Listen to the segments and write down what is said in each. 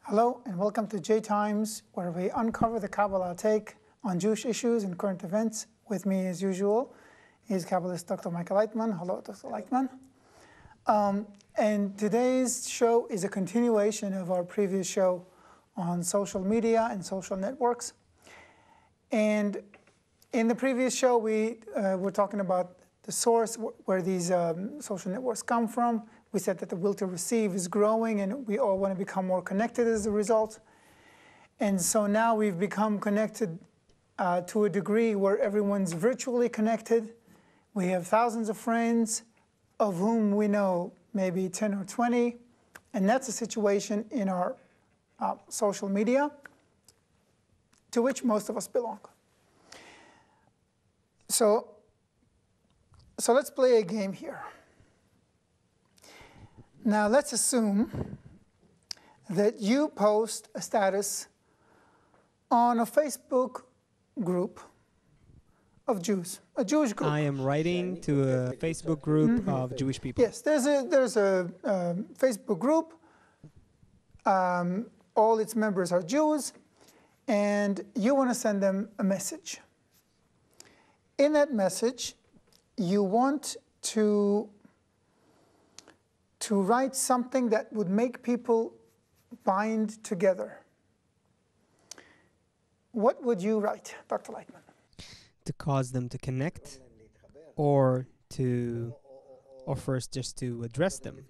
Hello and welcome to Jtimes, where we uncover the Kabbalah take on Jewish issues and current events. With me, as usual, is Kabbalist Dr. Michael Laitman. Hello, Dr. Laitman. And today's show is a continuation of our previous show on social media and social networks. And in the previous show, we were talking about the source where these social networks come from. We said that the will to receive is growing and we all want to become more connected as a result. And so now we've become connected to a degree where everyone's virtually connected. We have thousands of friends of whom we know maybe 10 or 20. And that's a situation in our social media to which most of us belong. So let's play a game here. Now let's assume that you post a status on a Facebook group of Jews, a Jewish group. I am writing to a Facebook group of Jewish people. Yes, there's a Facebook group. All its members are Jews, and you want to send them a message. In that message, you want to write something that would make people bind together. What would you write, Dr. Laitman? To cause them to connect, or first just to address them?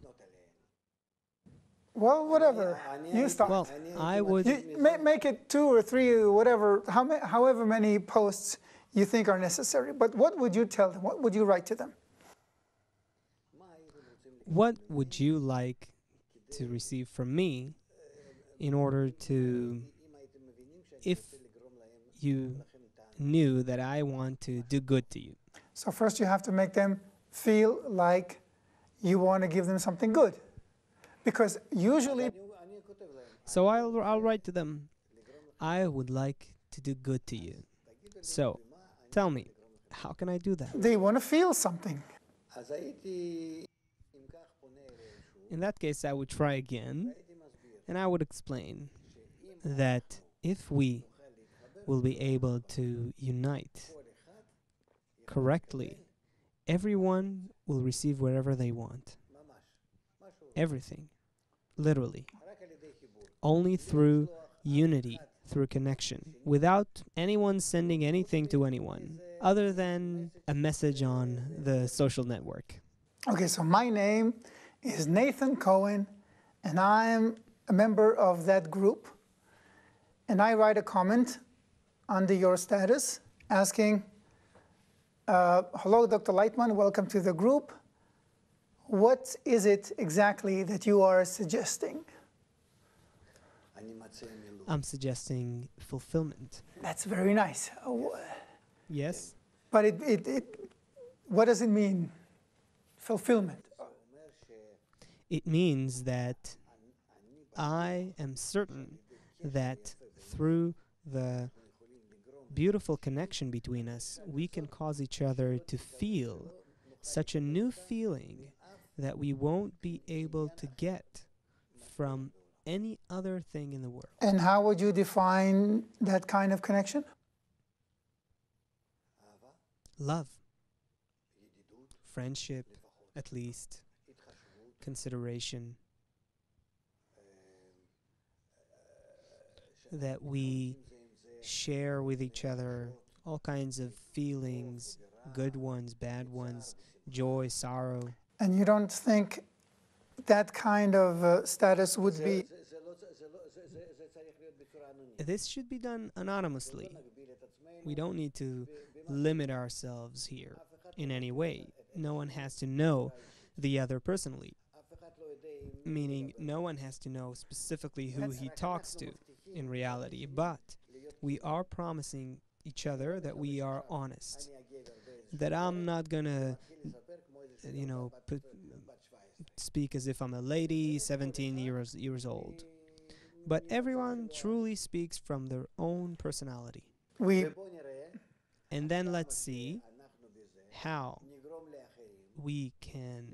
Well, whatever. You start. Well, I would... Make it 2 or 3 or whatever, however many posts you think are necessary. But what would you tell them? What would you write to them? What would you like to receive from me in order to, if you knew that I want to do good to you? So first you have to make them feel like you want to give them something good. Because usually... So I'll write to them, I would like to do good to you. So, tell me, how can I do that? They want to feel something. In that case, I would try again, and I would explain that if we will be able to unite correctly, everyone will receive wherever they want. Everything. Literally. Only through unity, through connection, without anyone sending anything to anyone, other than a message on the social network. Okay, so my name is Nathan Cohen, and I am a member of that group. And I write a comment under your status asking, hello, Dr. Laitman, welcome to the group. What is it exactly that you are suggesting? I'm suggesting fulfillment. That's very nice. Yes? But what does it mean, fulfillment? It means that I am certain that through the beautiful connection between us, we can cause each other to feel such a new feeling that we won't be able to get from any other thing in the world. And how would you define that kind of connection? Love. Friendship, at least. Consideration. That we share with each other all kinds of feelings, good ones, bad ones, joy, sorrow. And you don't think that kind of status would be... This should be done anonymously. We don't need to limit ourselves here in any way. No one has to know the other personally. Meaning, no one has to know specifically who he talks to in reality. But we are promising each other that we are honest. That I'm not gonna, speak as if I'm a lady, 17 years old. But everyone truly speaks from their own personality. And then let's see how we can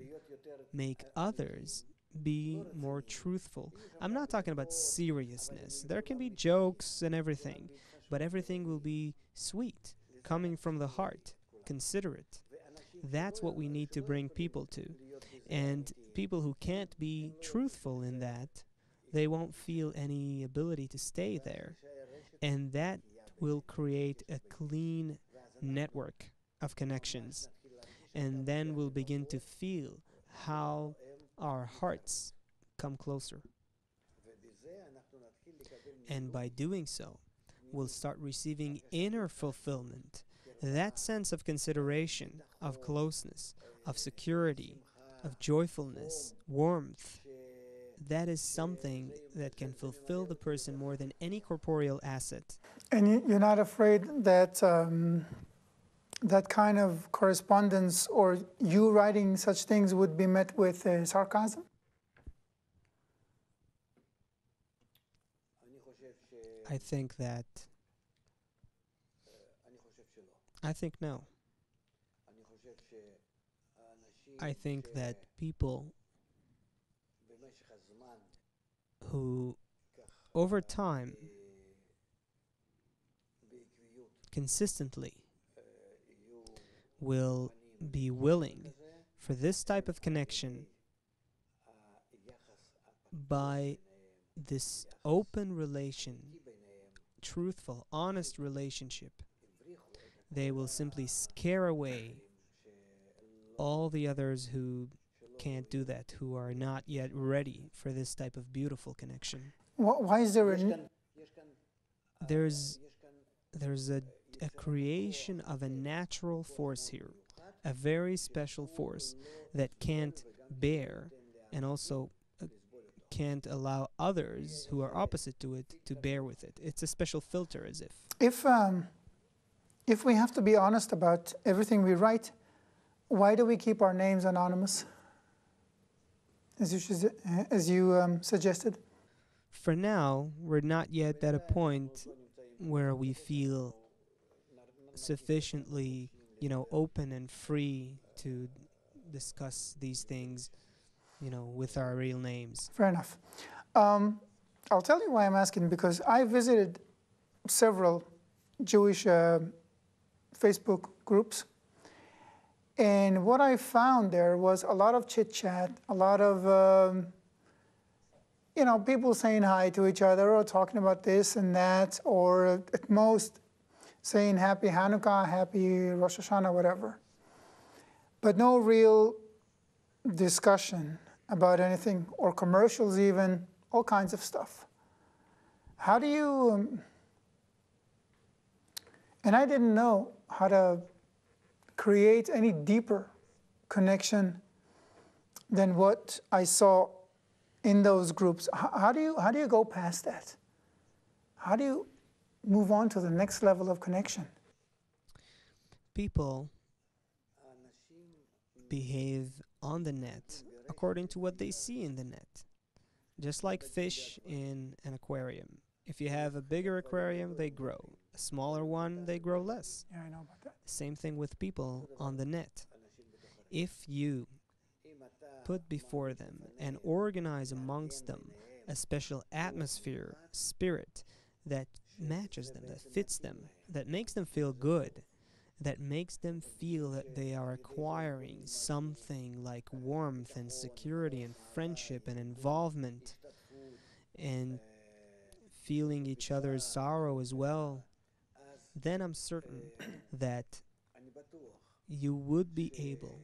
make others be more truthful. I'm not talking about seriousness. There can be jokes and everything, but everything will be sweet, coming from the heart, considerate. That's what we need to bring people to. And people who can't be truthful in that, they won't feel any ability to stay there. And that will create a clean network of connections. And then we'll begin to feel how our hearts come closer. And by doing so, we'll start receiving inner fulfillment, that sense of consideration, of closeness, of security, of joyfulness, warmth. That is something that can fulfill the person more than any corporeal asset. And you're not afraid that that kind of correspondence or you writing such things would be met with sarcasm? I think no. I think that people who, over time, consistently will be willing for this type of connection by this open relation, truthful, honest relationship, they will simply scare away all the others who can't do that, who are not yet ready for this type of beautiful connection. Why is there There's a creation of a natural force here, a very special force that can't bear and also can't allow others who are opposite to it to bear with it. It's a special filter, as if we have to be honest about everything we write, why do we keep our names anonymous, as you suggested? For now, we're not yet at a point where we feel sufficiently, open and free to discuss these things, with our real names. Fair enough. I'll tell you why I'm asking, because I visited several Jewish Facebook groups, and what I found there was a lot of chit-chat, a lot of people saying hi to each other or talking about this and that, or at most saying Happy Hanukkah, Happy Rosh Hashanah, whatever. But no real discussion about anything, or commercials even, all kinds of stuff. How do you... and I didn't know how to create any deeper connection than what I saw in those groups. How do you go past that? How do you move on to the next level of connection? People behave on the net according to what they see in the net. Just like fish in an aquarium. If you have a bigger aquarium, they grow. A smaller one, they grow less. Yeah, I know about that. Same thing with people on the net. If you put before them and organize amongst them a special atmosphere, spirit that matches them, that fits them, that makes them feel good, that makes them feel that they are acquiring something like warmth and security and friendship and involvement and feeling each other's sorrow as well, then I'm certain that you would be able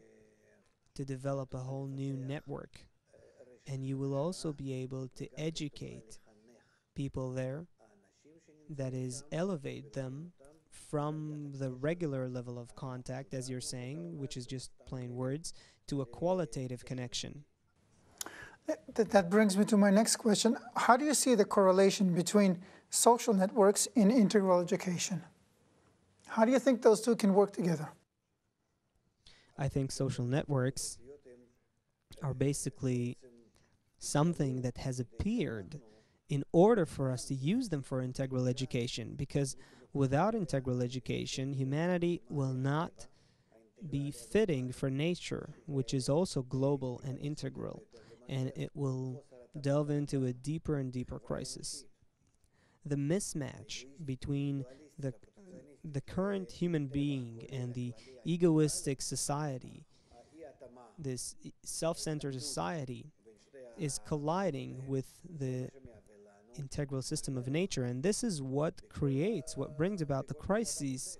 to develop a whole new network, and you will also be able to educate people there, that is, elevate them from the regular level of contact, as you're saying, which is just plain words, to a qualitative connection. That brings me to my next question. How do you see the correlation between social networks in integral education? How do you think those two can work together? I think social networks are basically something that has appeared in order for us to use them for integral education, because without integral education, humanity will not be fitting for nature, which is also global and integral. and it will delve into a deeper and deeper crisis. The mismatch between the the current human being and the egoistic society, this self-centered society, is colliding with the integral system of nature, and this is what creates, what brings about the crises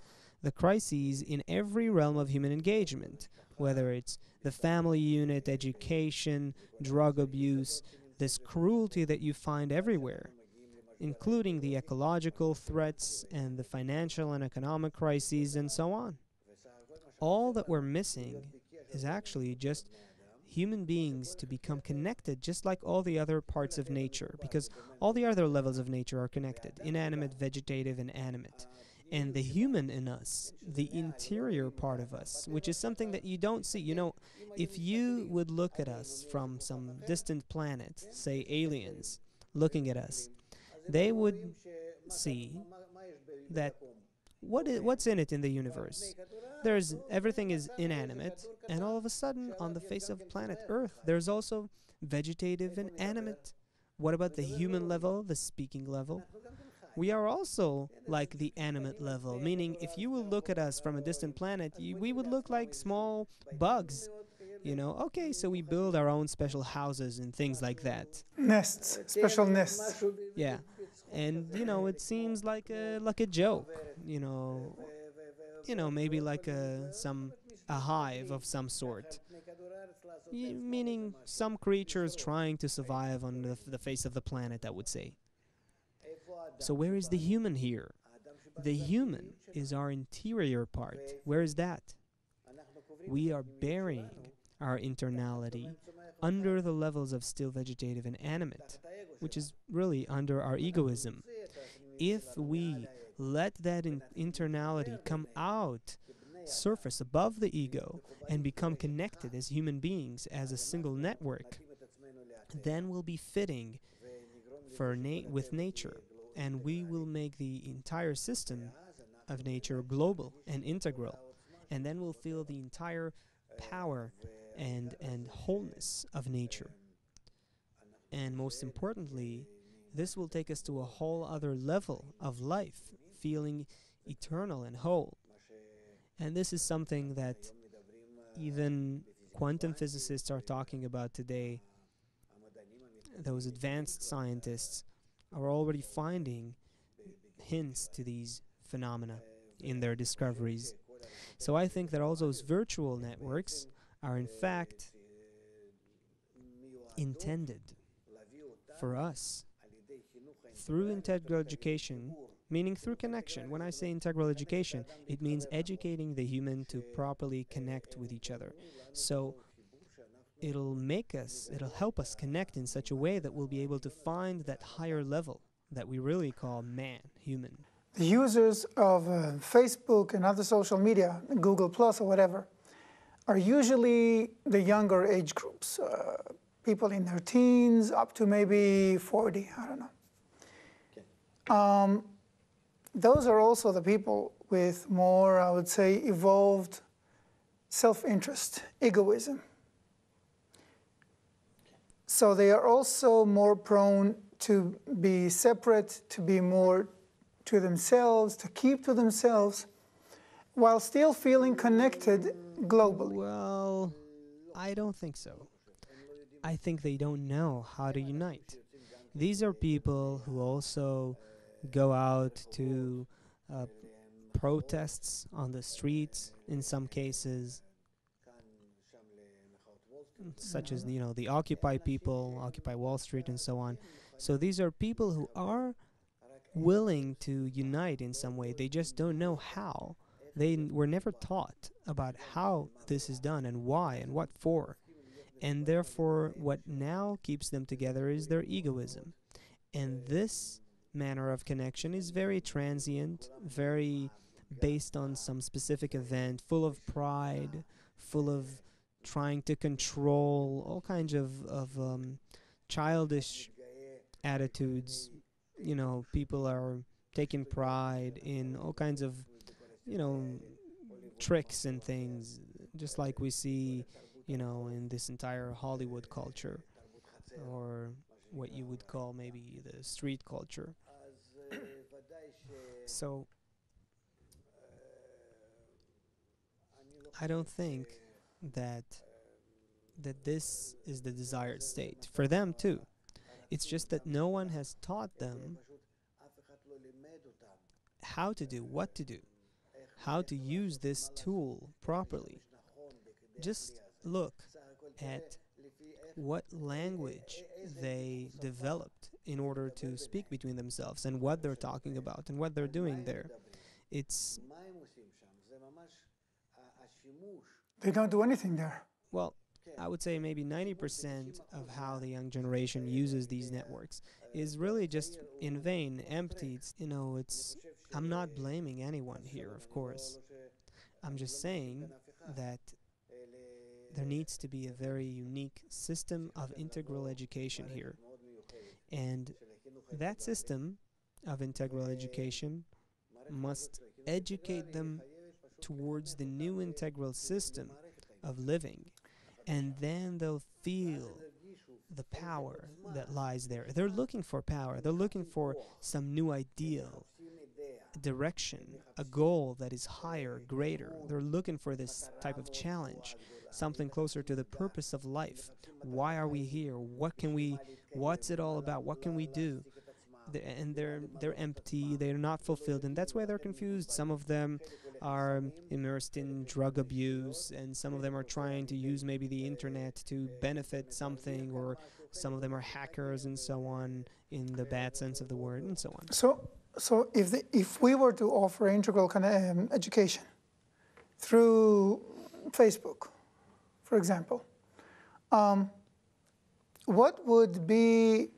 in every realm of human engagement, whether it's the family unit, education, drug abuse, this cruelty that you find everywhere, including the ecological threats and the financial and economic crises and so on. All that we're missing is actually just human beings to become connected just like all the other parts of nature, because all the other levels of nature are connected: inanimate, vegetative, and animate. And the human in us, the interior part of us, which is something that you don't see. You know, if you would look at us from some distant planet, say aliens, looking at us, they would see that what's in it in the universe. Everything is inanimate, and all of a sudden, on the face of planet Earth, there's also vegetative and animate. What about the human level, the speaking level? We are also like the animate level, meaning if you will look at us from a distant planet, we would look like small bugs. You know, okay, so we build our own special houses and things like that. Nests, special nests. Yeah, and you know, it seems like a joke. Maybe like a hive of some sort. Meaning some creatures trying to survive on the face of the planet, I would say. So where is the human here? The human is our interior part. Where is that? We are burying our internality under the levels of still vegetative and animate, which is really under our egoism. If we let that internality come out, surface above the ego, and become connected as human beings, as a single network, then we'll be fitting with nature, and we will make the entire system of nature global and integral, and then we'll feel the entire power and wholeness of nature. And most importantly, this will take us to a whole other level of life, feeling eternal and whole. And this is something that even quantum physicists are talking about today. Those advanced scientists are already finding hints to these phenomena in their discoveries. So I think that all those virtual networks are in fact intended for us through integral education, meaning through connection. When I say integral education, it means educating the human to properly connect with each other. So it'll help us connect in such a way that we'll be able to find that higher level that we really call man, human. The users of Facebook and other social media, Google Plus or whatever, are usually the younger age groups, people in their teens up to maybe 40, I don't know. Those are also the people with more, I would say, evolved self-interest, egoism. So they are also more prone to be separate, to be more to themselves, to keep to themselves, while still feeling connected globally. Well, I don't think so. I think they don't know how to unite. These are people who also go out to protests on the streets in some cases, such as the Occupy people, Occupy Wall Street and so on. So these are people who are willing to unite in some way. They just don't know how. They were never taught about how this is done and why and what for. And therefore, what now keeps them together is their egoism. And this manner of connection is very transient, very based on some specific event, full of pride, full of trying to control all kinds of childish attitudes. People are taking pride in all kinds of, tricks and things, just like we see, in this entire Hollywood culture. or what you would call maybe the street culture. So I don't think that this is the desired state for them too. It's just that no one has taught them how to do, what to do, how to use this tool properly. Just look at what language they developed in order to speak between themselves and what they're talking about and what they're doing there. It's, They don't do anything there. well, I would say maybe 90% of how the young generation uses these networks is really just in vain, empty. I'm not blaming anyone here, of course. I'm just saying that there needs to be a very unique system of integral education here. And that system of integral education must educate them towards the new integral system of living, and then they'll feel the power that lies there. They're looking for power. They're looking for some new ideal, direction, a goal that is higher, greater. They're looking for this type of challenge, something closer to the purpose of life. Why are we here? What's it all about? What can we do? And they're empty, they're not fulfilled, and that's why they're confused. Some of them are immersed in drug abuse, and some of them are trying to use maybe the internet to benefit something, or some of them are hackers and so on, in the bad sense of the word, and so on. So if we were to offer integral education through Facebook, for example, what would be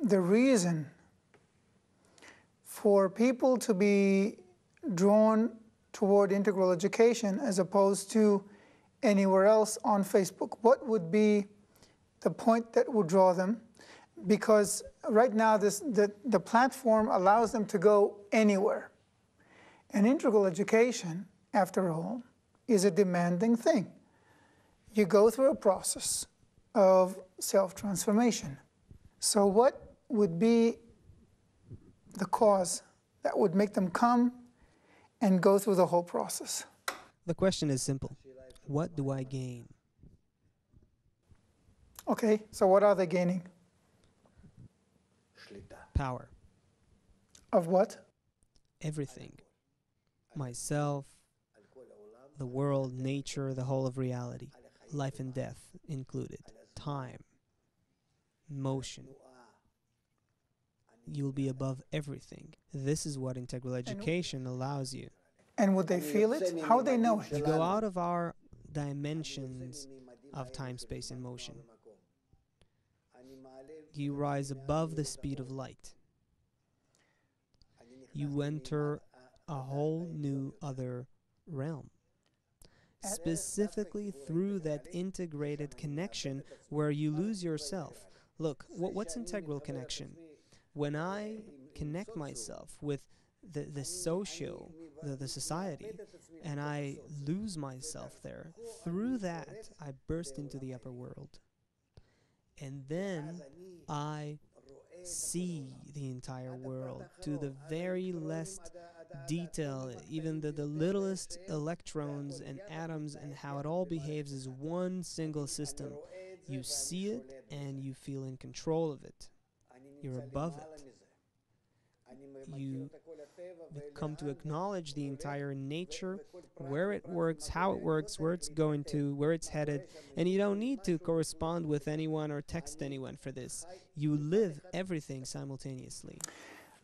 the reason for people to be drawn toward integral education as opposed to anywhere else on Facebook? What would be the point that would draw them? Because right now the platform allows them to go anywhere. And integral education, after all, is a demanding thing. You go through a process of self-transformation. So what would be the cause that would make them come and go through the whole process? The question is simple. What do I gain? Okay, so what are they gaining? Power. Of what? Everything. Myself, the world, nature, the whole of reality. Life and death included. Time. Motion. You'll be above everything. This is what integral education allows you. And would they feel it? How would they know You it? go out of our dimensions of time, space, and motion. You rise above the speed of light. You enter a whole new other realm. Specifically through that integrated connection where you lose yourself. Look, what's integral connection? When I connect myself with the social, the society, and I lose myself there, through that I burst into the upper world. And then I see the entire world to the very least detail, even the littlest electrons and atoms, and how it all behaves as one single system. You see it and you feel in control of it. You're above it. You come to acknowledge the entire nature, where it works, how it works, where it's going to, where it's headed, and you don't need to correspond with anyone or text anyone for this. You live everything simultaneously.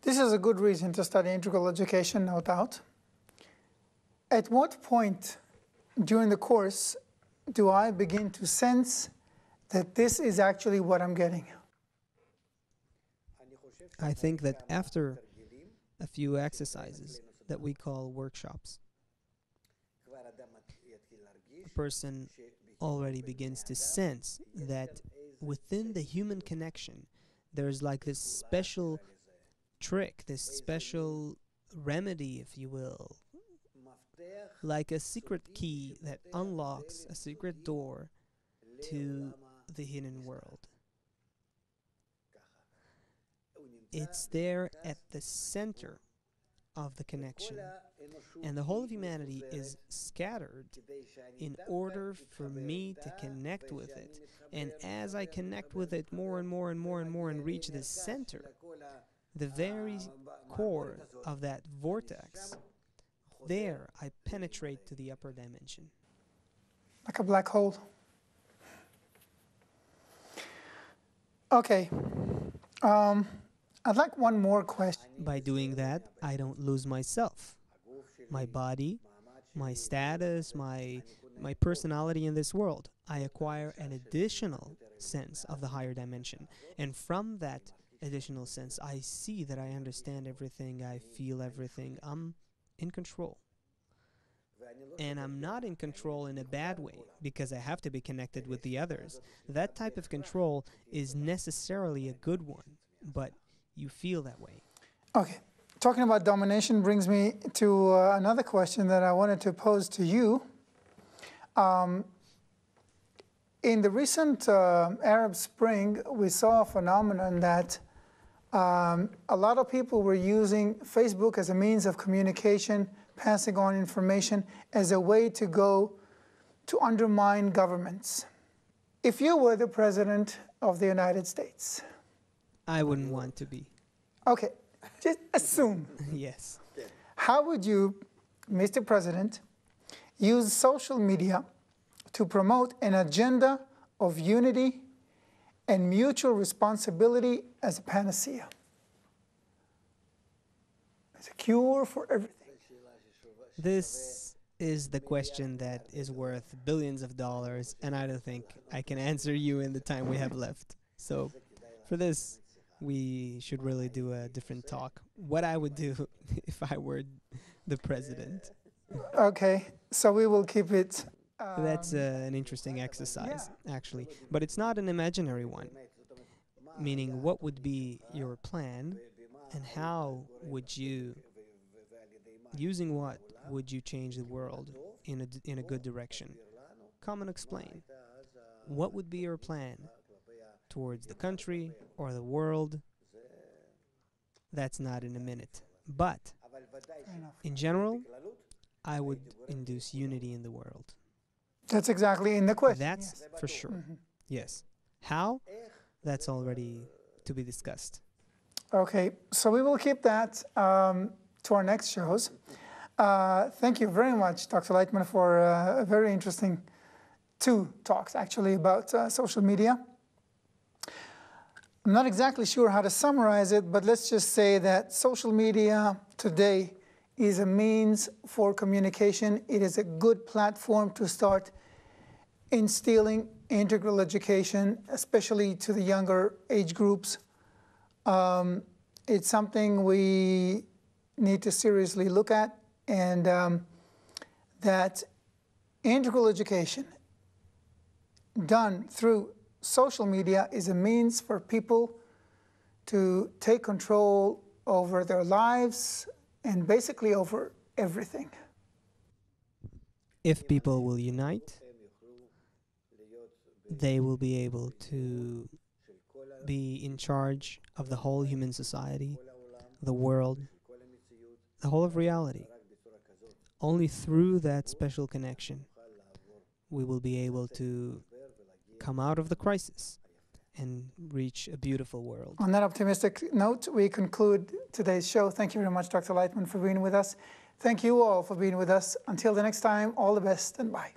This is a good reason to study integral education, no doubt. At what point during the course do I begin to sense that this is actually what I'm getting? I think that after a few exercises that we call workshops, a person already begins to sense that within the human connection, there's like this special trick, this special remedy, if you will, like a secret key that unlocks a secret door to the hidden world. It's there at the center of the connection. And the whole of humanity is scattered in order for me to connect with it. And as I connect with it more and more and more and more and reach the center, the very core of that vortex, there I penetrate to the upper dimension. Like a black hole. Okay. I'd like one more question. By doing that, I don't lose myself, my body, my status, my personality in this world. I acquire an additional sense of the higher dimension. And from that additional sense, I see that I understand everything, I feel everything. I'm in control. And I'm not in control in a bad way, because I have to be connected with the others. That type of control is necessarily a good one, but you feel that way. Okay. Talking about domination brings me to another question that I wanted to pose to you. In the recent Arab Spring, we saw a phenomenon that a lot of people were using Facebook as a means of communication, passing on information as a way to go to undermine governments. If you were the President of the United States. I wouldn't want to be. Okay, just assume. Yes. How would you, Mr. President, use social media to promote an agenda of unity and mutual responsibility as a panacea? As a cure for everything. This is the question that is worth billions of dollars, and I don't think I can answer you in the time we have left. So for this, we should really do a different talk. What I would do if I were the president. Okay, so we will keep it. That's an interesting exercise, actually. But it's not an imaginary one. Meaning, what would be your plan, and how would you, using what, would you change the world in a good direction? Come and explain. What would be your plan towards the country or the world? That's not in a minute. But, in general, I would induce unity in the world. That's exactly in the question. That's yes. for sure. Yes. How? That's already to be discussed. Okay, so we will keep that to our next shows. Thank you very much, Dr. Laitman, for a very interesting 2 talks, actually, about social media. I'm not exactly sure how to summarize it, but let's just say that social media today is a means for communication. It is a good platform to start instilling integral education, especially to the younger age groups. It's something we need to seriously look at, and that integral education done through social media is a means for people to take control over their lives and basically over everything. If people will unite, they will be able to be in charge of the whole human society, the world, the whole of reality. Only through that special connection we will be able to come out of the crisis and reach a beautiful world. On that optimistic note, we conclude today's show. Thank you very much, Dr. Laitman, for being with us. Thank you all for being with us. Until the next time, all the best and bye.